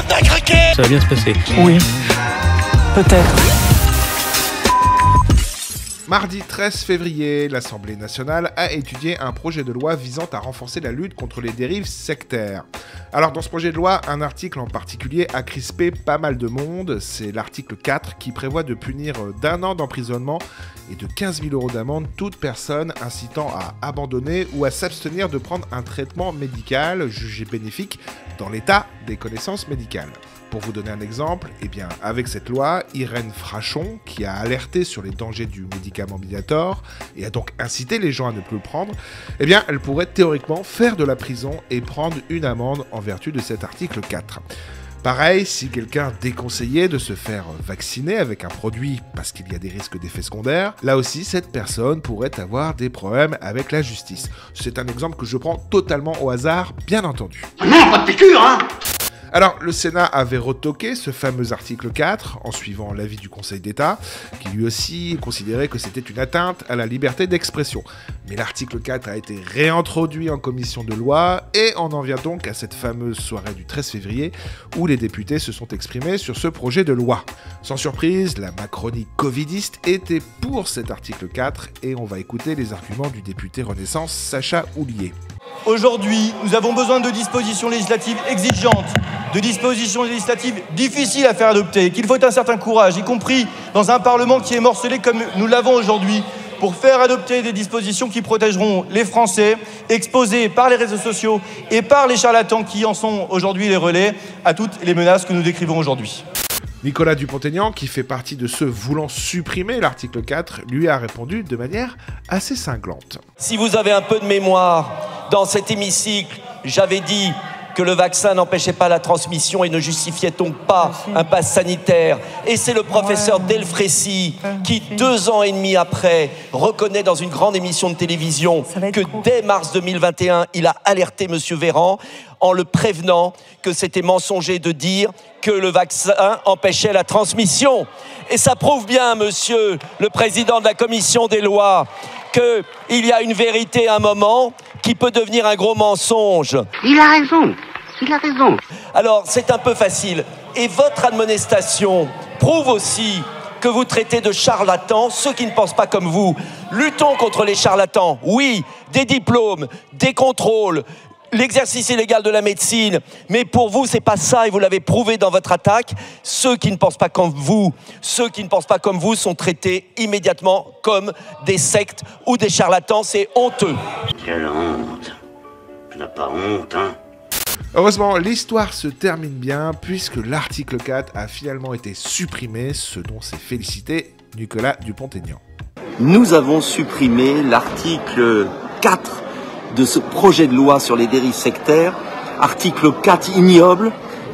t'as craqué. Ça va bien se passer. Oui, peut-être. Mardi 13 février, l'Assemblée nationale a étudié un projet de loi visant à renforcer la lutte contre les dérives sectaires. Alors dans ce projet de loi, un article en particulier a crispé pas mal de monde, c'est l'article 4 qui prévoit de punir d'1 an d'emprisonnement et de 15 000 € d'amende toute personne incitant à abandonner ou à s'abstenir de prendre un traitement médical jugé bénéfique dans l'état des connaissances médicales. Pour vous donner un exemple, avec cette loi, Irène Frachon, qui a alerté sur les dangers du médicament Minotaur et a donc incité les gens à ne plus le prendre, elle pourrait théoriquement faire de la prison et prendre une amende en vertu de cet article 4. Pareil, si quelqu'un déconseillait de se faire vacciner avec un produit parce qu'il y a des risques d'effets secondaires, là aussi cette personne pourrait avoir des problèmes avec la justice. C'est un exemple que je prends totalement au hasard, bien entendu. Non, pas de piqûre, hein. Alors, le Sénat avait retoqué ce fameux article 4 en suivant l'avis du Conseil d'État, qui lui aussi considérait que c'était une atteinte à la liberté d'expression. Mais l'article 4 a été réintroduit en commission de loi et on en vient donc à cette fameuse soirée du 13 février où les députés se sont exprimés sur ce projet de loi. Sans surprise, la Macronie covidiste était pour cet article 4 et on va écouter les arguments du député Renaissance Sacha Houlier. Aujourd'hui, nous avons besoin de dispositions législatives exigeantes, de dispositions législatives difficiles à faire adopter, qu'il faut un certain courage, y compris dans un Parlement qui est morcelé comme nous l'avons aujourd'hui, pour faire adopter des dispositions qui protégeront les Français, exposés par les réseaux sociaux et par les charlatans qui en sont aujourd'hui les relais à toutes les menaces que nous décrivons aujourd'hui. Nicolas Dupont-Aignan, qui fait partie de ceux voulant supprimer l'article 4, lui a répondu de manière assez cinglante. Si vous avez un peu de mémoire, dans cet hémicycle, j'avais dit que le vaccin n'empêchait pas la transmission et ne justifiait donc pas un pass sanitaire. Et c'est le professeur Delfrécy qui, 2 ans et demi après, reconnaît dans une grande émission de télévision que dès mars 2021, il a alerté M. Véran en le prévenant que c'était mensonger de dire que le vaccin empêchait la transmission. Et ça prouve bien, monsieur le président de la commission des lois, qu'il y a une vérité à un moment qui peut devenir un gros mensonge. Il a raison. Il a raison. Alors, c'est un peu facile. Et votre admonestation prouve aussi que vous traitez de charlatans ceux qui ne pensent pas comme vous. Luttons contre les charlatans. Oui, des diplômes, des contrôles, l'exercice illégal de la médecine. Mais pour vous, c'est pas ça, et vous l'avez prouvé dans votre attaque. Ceux qui ne pensent pas comme vous, sont traités immédiatement comme des sectes ou des charlatans. C'est honteux. Quelle honte. Tu n'as pas honte, hein? Heureusement, l'histoire se termine bien puisque l'article 4 a finalement été supprimé, ce dont s'est félicité Nicolas Dupont-Aignan. Nous avons supprimé l'article 4 de ce projet de loi sur les dérives sectaires, article 4 ignoble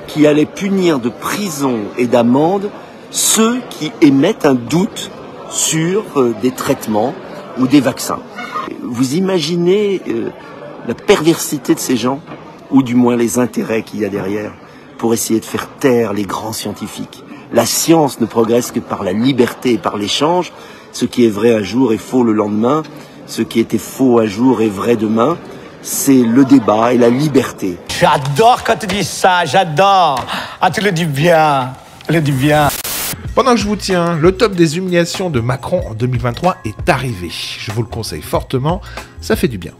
qui allait punir de prison et d'amende ceux qui émettent un doute sur des traitements ou des vaccins. Vous imaginez la perversité de ces gens, ou du moins les intérêts qu'il y a derrière, pour essayer de faire taire les grands scientifiques. La science ne progresse que par la liberté et par l'échange. Ce qui est vrai un jour est faux le lendemain. Ce qui était faux un jour est vrai demain. C'est le débat et la liberté. J'adore quand tu dis ça, j'adore. Ah, tu le dis bien, Pendant que je vous tiens, le top des humiliations de Macron en 2023 est arrivé. Je vous le conseille fortement, ça fait du bien.